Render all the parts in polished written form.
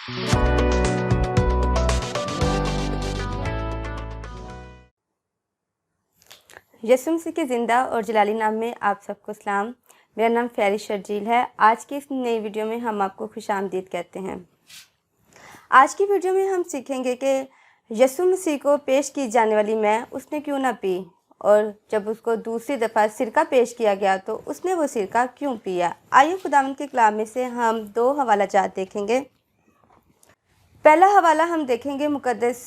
यीशु मसीह के ज़िंदा और जलाली नाम में आप सबको सलाम। मेरा नाम फ़ैरी शर्जील है। आज की इस नई वीडियो में हम आपको खुशामदीद कहते हैं। आज की वीडियो में हम सीखेंगे कि यीशु मसीह को पेश की जाने वाली मैं उसने क्यों ना पी, और जब उसको दूसरी दफ़ा सिरका पेश किया गया तो उसने वो सिरका क्यों पिया। आइए खुदावंद के कलाम में से हम दो हवाला जात देखेंगे। पहला हवाला हम देखेंगे मुकद्दस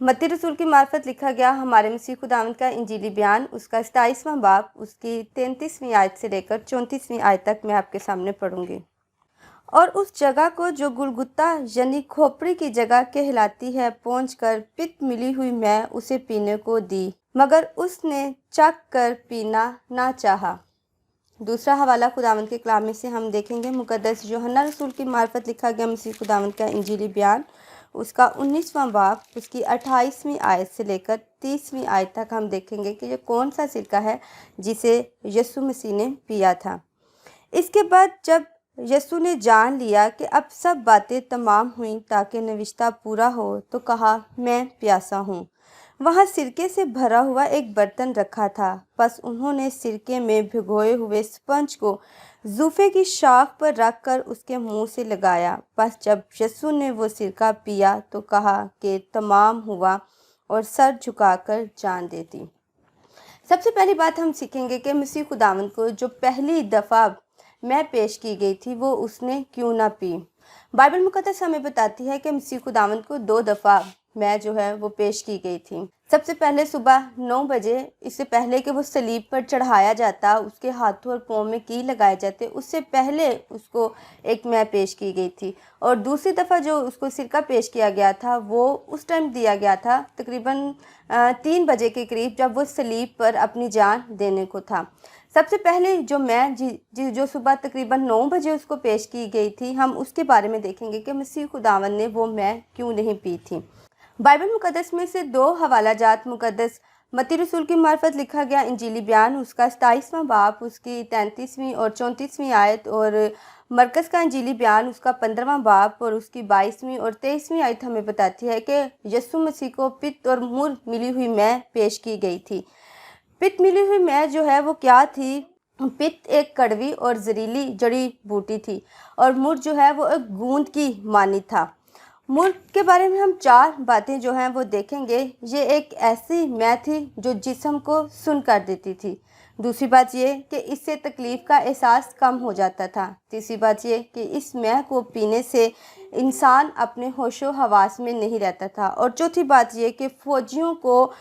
मत्ती रसूल की मार्फत लिखा गया हमारे मसीह खुदावंद का इंजीली बयान, उसका 27वां बाब, उसकी 33वीं आयत से लेकर 34वीं आयत तक मैं आपके सामने पढ़ूंगी। और उस जगह को जो गुलगुता यानी खोपड़ी की जगह कहलाती है पहुंचकर पित्त मिली हुई मैं उसे पीने को दी, मगर उसने चख कर पीना ना चाहा। दूसरा हवाला खुदावंद के कलाम में से हम देखेंगे मुकद्दस यूहन्ना रसूल की मार्फत लिखा गया मसीह खुदावंद का इंजीली बयान, उसका 19वां बाब, उसकी 28वीं आयत से लेकर 30वीं आयत तक हम देखेंगे कि ये कौन सा सिरका है जिसे यीशु मसीह ने पिया था। इसके बाद जब यीशु ने जान लिया कि अब सब बातें तमाम हुई ताकि नविश्ता पूरा हो, तो कहा, मैं प्यासा हूँ। वहाँ सिरके से भरा हुआ एक बर्तन रखा था, बस उन्होंने सिरके में भिगोए हुए स्पंज को जूफे की शाख पर रखकर उसके मुंह से लगाया। बस जब यीशु ने वो सिरका पिया तो कहा कि तमाम हुआ, और सर झुकाकर जान दे दी। सबसे पहली बात हम सीखेंगे कि मसीह खुदावंद को जो पहली दफ़ा मैं पेश की गई थी वो उसने क्यों ना पी। बाइबल मुकद्दस हमें बताती है कि मसीह खुदावंद को 2 दफ़ा मैं जो है वो पेश की गई थी। सबसे पहले सुबह 9 बजे, इससे पहले कि वो सलीब पर चढ़ाया जाता, उसके हाथों और पाँव में कील लगाए जाते, उससे पहले उसको एक मैं पेश की गई थी। और दूसरी दफ़ा जो उसको सिरका पेश किया गया था वो उस टाइम दिया गया था तकरीबन 3 बजे के करीब, जब वो सलीब पर अपनी जान देने को था। सबसे पहले जो मैं जो सुबह तकरीबन 9 बजे उसको पेश की गई थी, हम उसके बारे में देखेंगे कि मसीह खुदावंद ने वो मैं क्यों नहीं पी थी। बाइबल मुकद्दस में से 2 हवाला जात मुकद्दस मत्ती रसूल की मार्फत लिखा गया इंजीली बयान, उसका 27वां बाब, उसकी 33वीं और 34वीं आयत, और मरकस का इंजीली बयान, उसका 15वां बाब और उसकी 22वीं और 23वीं आयत हमें बताती है कि यीशु मसीह को पित्त और मुर मिली हुई मैं पेश की गई थी। पित्त मिली हुई मैं जो है वो क्या थी? पित्त एक कड़वी और जहरीली जड़ी बूटी थी, और मुर जो है वो एक गूंद की मानी था। मुर के बारे में हम 4 बातें जो हैं वो देखेंगे। ये एक ऐसी मैं थी जो जिस्म को सुन कर देती थी। दूसरी बात ये कि इससे तकलीफ़ का एहसास कम हो जाता था। तीसरी बात ये कि इस मैं को पीने से इंसान अपने होशो हवास में नहीं रहता था। और चौथी बात ये कि फ़ौजियों को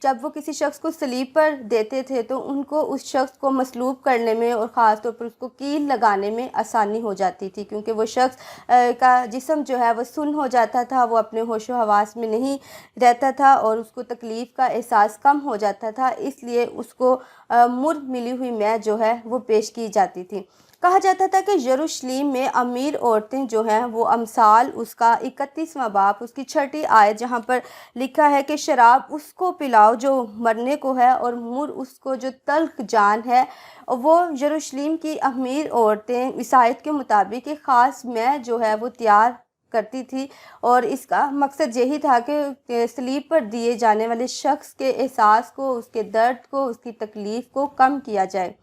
जब वो किसी शख्स को सलीब पर देते थे तो उनको उस शख्स को मसलूब करने में और ख़ास तौर पर उसको कील लगाने में आसानी हो जाती थी, क्योंकि वो शख्स का जिस्म जो है वो सुन्न हो जाता था, वो अपने होशो हवास में नहीं रहता था और उसको तकलीफ़ का एहसास कम हो जाता था। इसलिए उसको मुर मिली हुई मैं जो है वो पेश की जाती थी। कहा जाता था कि यरूशलेम में अमीर औरतें जो हैं वो अमसाल, उसका 31वां बाब, उसकी 6ठी आयत, जहाँ पर लिखा है कि शराब उसको पिलाओ जो मरने को है और मुर उसको जो तल्ख जान है। वो यरूशलेम की अमीर औरतें इस आयत के मुताबिक एक ख़ास मैं जो है वो तैयार करती थी, और इसका मकसद यही था कि सलीब पर दिए जाने वाले शख्स के एहसास को, उसके दर्द को, उसकी तकलीफ़ को कम किया जाए।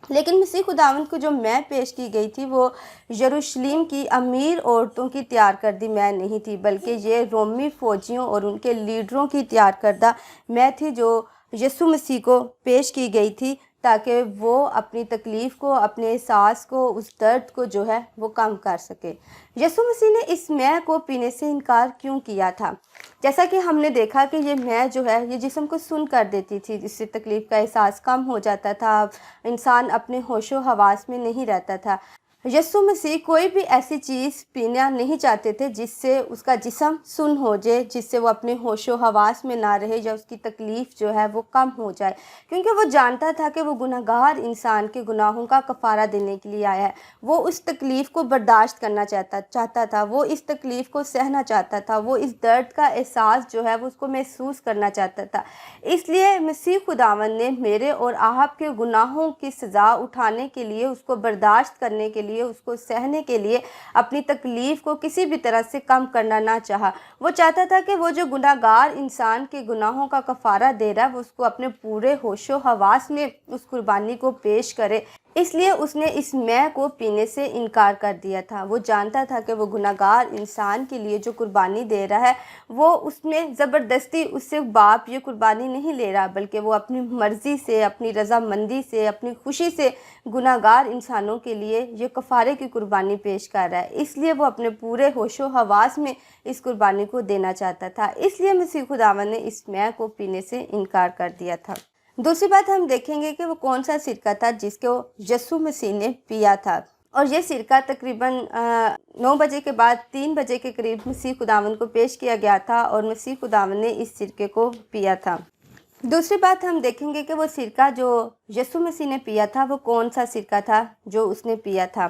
लेकिन मसीह खुदावंद को जो मैं पेश की गई थी वो यरूशलेम की अमीर औरतों की तैयार करदी मैं नहीं थी, बल्कि ये रोमी फ़ौजियों और उनके लीडरों की तैयार करदा मैं थी जो यीशु मसीह को पेश की गई थी, ताकि वो अपनी तकलीफ़ को, अपने एहसास को, उस दर्द को जो है वो कम कर सके। यीशु मसीह ने इस मैं को पीने से इनकार क्यों किया था? जैसा कि हमने देखा कि ये मैं जो है ये जिस्म को सुन कर देती थी, जिससे तकलीफ़ का एहसास कम हो जाता था, इंसान अपने होशो हवास में नहीं रहता था। यीशु मसीह कोई भी ऐसी चीज़ पीना नहीं चाहते थे जिससे उसका जिस्म सुन्न हो जाए, जिससे वो अपने होशो हवास में ना रहे या उसकी तकलीफ़ जो है वो कम हो जाए, क्योंकि वो जानता था कि वो गुनहगार इंसान के गुनाहों का कफ़ारा देने के लिए आया है। वो उस तकलीफ़ को बर्दाश्त करना चाहता था, वो इस तकलीफ़ को सहना चाहता था, वो इस दर्द का एहसास जो है वो उसको महसूस करना चाहता था। इसलिए मसीह खुदावंद ने मेरे और आप के गुनाहों की सज़ा उठाने के लिए, उसको बर्दाश्त करने के लिए लिए, उसको सहने के लिए अपनी तकलीफ़ को किसी भी तरह से कम करना ना चाहा। वो चाहता था कि वो जो गुनाहगार इंसान के गुनाहों का कफ़ारा दे रहा है वो उसको अपने पूरे होशो हवास में उस कुर्बानी को पेश करे। इसलिए उसने इस मैं को पीने से इनकार कर दिया था। वो जानता था कि वो गुनाहगार इंसान के लिए जो कुर्बानी दे रहा है वो उसमें ज़बरदस्ती उससे बाप ये कुर्बानी नहीं ले रहा, बल्कि वो अपनी मर्ज़ी से, अपनी रज़ामंदी से, अपनी खुशी से गुनाहगार इंसानों के लिए ये कफ़ारे की कुर्बानी पेश कर रहा है। इसलिए वो अपने पूरे होशो हवास में इस कुर्बानी को देना चाहता था। इसलिए मसीह खुदावंद ने इस मैं को पीने से इनकार कर दिया था। दूसरी बात हम देखेंगे कि वो कौन सा सिरका था जिसको यीशु मसीह ने पिया था, और ये सिरका तकरीबन 9 बजे के बाद 3 बजे के करीब मसीह खुदावंद को पेश किया गया था और मसीह खुदावंद ने इस सिरके को पिया था। दूसरी बात हम देखेंगे कि वो सिरका जो यीशु मसीह ने पिया था वो कौन सा सिरका था जो उसने पिया था।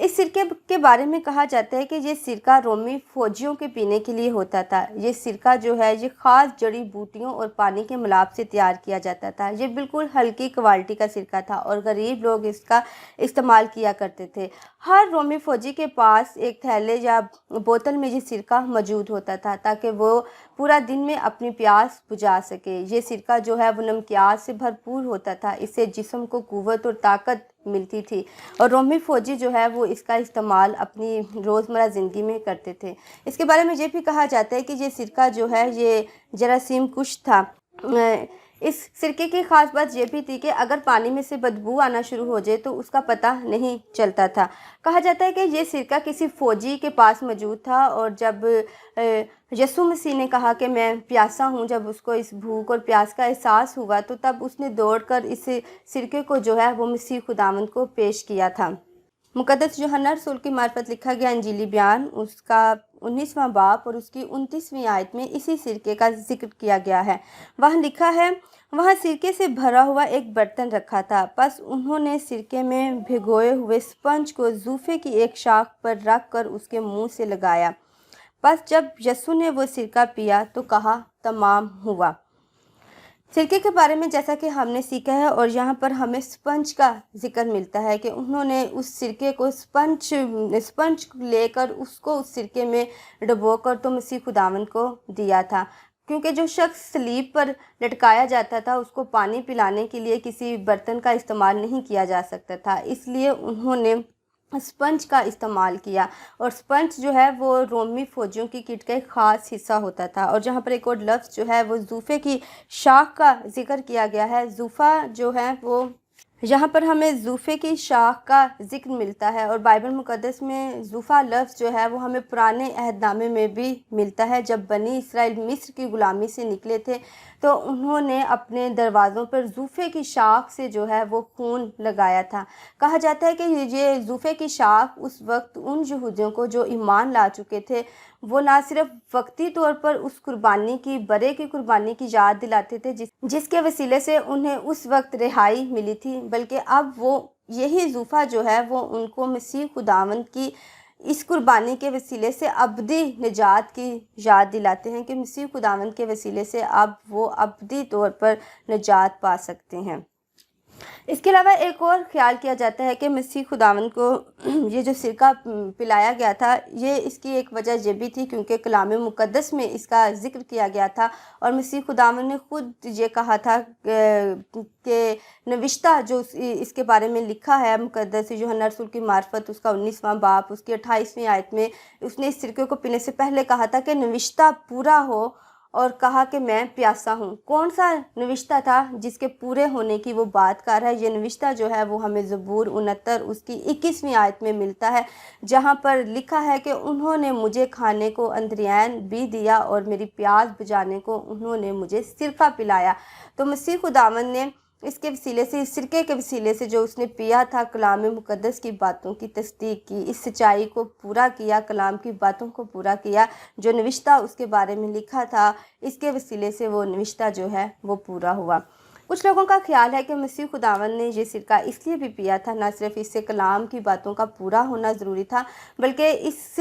इस सिरके के बारे में कहा जाता है कि ये सिरका रोमी फ़ौजियों के पीने के लिए होता था। ये सिरका जो है ये ख़ास जड़ी बूटियों और पानी के मिलाप से तैयार किया जाता था। ये बिल्कुल हल्की क्वालिटी का सिरका था और गरीब लोग इसका इस्तेमाल किया करते थे। हर रोमी फ़ौजी के पास एक थैले या बोतल में ये सिरका मौजूद होता था ताकि वो पूरा दिन में अपनी प्यास बुझा सके। ये सिरका जो है वो नमकियात से भरपूर होता था। इससे जिस्म को क़ुव्वत और ताकत मिलती थी और रोमी फ़ौजी जो है वो इसका इस्तेमाल अपनी रोज़मर्रा ज़िंदगी में करते थे। इसके बारे में ये भी कहा जाता है कि ये सिरका जो है ये जरासीम कुश था। इस सिरके की ख़ास बात ये भी थी कि अगर पानी में से बदबू आना शुरू हो जाए तो उसका पता नहीं चलता था। कहा जाता है कि ये सिरका किसी फ़ौजी के पास मौजूद था और जब यीशु मसीह ने कहा कि मैं प्यासा हूँ, जब उसको इस भूख और प्यास का एहसास हुआ तो तब उसने दौड़कर इस सिरके को जो है वो मसीह खुदावंद को पेश किया था। मुक़द्दस यूहन्ना रसूल की मार्फत लिखा गया इंजीली बयान उसका 19वां बाब और उसकी 29वीं आयत में इसी सिरके का जिक्र किया गया है। वहाँ लिखा है, वहाँ सिरके से भरा हुआ एक बर्तन रखा था। बस उन्होंने सिरके में भिगोए हुए स्पंज को जूफे की एक शाख पर रख कर उसके मुंह से लगाया। बस जब यीशु ने वो सिरका पिया तो कहा, तमाम हुआ। सिरके के बारे में जैसा कि हमने सीखा है और यहाँ पर हमें स्पंज का जिक्र मिलता है कि उन्होंने उस सिरके को स्पंज लेकर उसको उस सिरके में डुबोकर तो मसीह खुदावंद को दिया था, क्योंकि जो शख्स सलीब पर लटकाया जाता था उसको पानी पिलाने के लिए किसी बर्तन का इस्तेमाल नहीं किया जा सकता था। इसलिए उन्होंने स्पंज का इस्तेमाल किया और स्पंज जो है वो रोमी फ़ौजियों की किट का एक ख़ास हिस्सा होता था। और जहाँ पर एक और लफ्ज़ जो है वो जूफ़े की शाख का जिक्र किया गया है। जूफ़ा जो है वो यहाँ पर हमें जूफ़े की शाख का जिक्र मिलता है और बाइबल मुक़द्दस में जूफ़ा लफ्ज़ जो है वो हमें पुराने अहदनामे में भी मिलता है। जब बनी इसराइल मिस्र की ग़ुलामी से निकले थे तो उन्होंने अपने दरवाज़ों पर जूफ़े की शाख से जो है वो खून लगाया था। कहा जाता है कि ये जूफ़े की शाख उस वक्त उन यहूदियों को जो ईमान ला चुके थे वो ना सिर्फ वक्ती तौर पर उस कुर्बानी की बरे की कुर्बानी की याद दिलाते थे जिसके वसीले से उन्हें उस वक्त रिहाई मिली थी, बल्कि अब वो यही जूफ़ा जो है वो उनको मसीह खुदावंद की इस कुर्बानी के वसीले से अबदी निजात की याद दिलाते हैं कि मसीह खुदावंद के वसीले से अब वो अबदी तौर पर निजात पा सकते हैं। इसके अलावा एक और ख्याल किया जाता है कि मसीह खुदावंद को ये जो सिरका पिलाया गया था ये इसकी एक वजह ये भी थी क्योंकि कलाम मुक़द्दस में इसका ज़िक्र किया गया था और मसीह खुदावंद ने खुद ये कहा था कि नविश्ता जो इसके बारे में लिखा है मुक़द्दस यूहन्ना रसूल की मार्फत उसका 19वां बाब उसकी 28वीं आयत में उसने इस सिरके को पीने से पहले कहा था कि नविश्ता पूरा हो और कहा कि मैं प्यासा हूँ। कौन सा नविश्ता था जिसके पूरे होने की वो बात कर रहा है? ये नविश्ता जो है वो हमें ज़बूर 69 उसकी 21वीं आयत में मिलता है, जहाँ पर लिखा है कि उन्होंने मुझे खाने को अंदरियान भी दिया और मेरी प्यास बुझाने को उन्होंने मुझे सिरका पिलाया। तो मसीह खुदावंद ने इसके वसीले से, इस सिरके के वसीले से जो उसने पिया था, कलाम मुक़द्दस की बातों की तस्दीक की, इस सच्चाई को पूरा किया, कलाम की बातों को पूरा किया, जो नविश्ता उसके बारे में लिखा था, इसके वसीले से वो नविश्ता जो है वो पूरा हुआ। कुछ लोगों का ख्याल है कि मसीह खुदावंद ने ये सिरका इसलिए भी पिया था, ना सिर्फ इससे कलाम की बातों का पूरा होना ज़रूरी था, बल्कि इस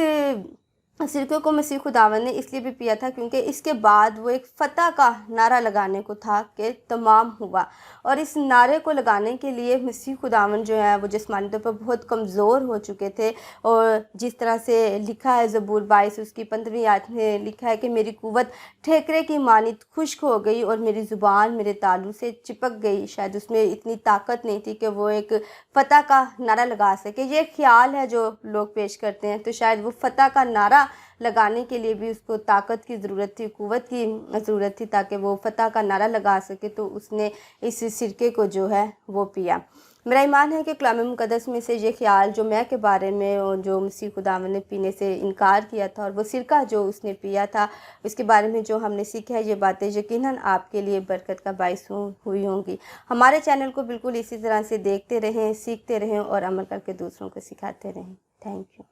सिरके को मसीह खुदावंद ने इसलिए भी पिया था क्योंकि इसके बाद वो एक फ़तह का नारा लगाने को था कि तमाम हुआ। और इस नारे को लगाने के लिए मसीह खुदावंद जो है वो जिस्मानी तौर पर बहुत कमज़ोर हो चुके थे। और जिस तरह से लिखा है ज़बूर 22 उसकी 15वीं आयत में लिखा है कि मेरी कुव्वत ठेकरे की मानित खुश्क हो गई और मेरी ज़ुबान मेरे तालू से चिपक गई। शायद उसमें इतनी ताकत नहीं थी कि वो एक फ़तह का नारा लगा सके। ये ख्याल है जो लोग पेश करते हैं, तो शायद वो फ़तह का नारा लगाने के लिए भी उसको ताकत की ज़रूरत थी, क़ुव्वत की ज़रूरत थी ताकि वो फ़तह का नारा लगा सके। तो उसने इस सिरके को जो है वो पिया। मेरा ईमान है कि कलाम मुक़द्दस में से ये ख्याल जो मैं के बारे में और जो मसीह खुदावंद ने पीने से इनकार किया था और वो सिरका जो उसने पिया था उसके बारे में जो हमने सीखा है, ये बातें यकीनन आपके लिए बरकत का बाइस हुई होंगी। हमारे चैनल को बिल्कुल इसी तरह से देखते रहें, सीखते रहें और अमल करके दूसरों को सिखाते रहें। Thank you.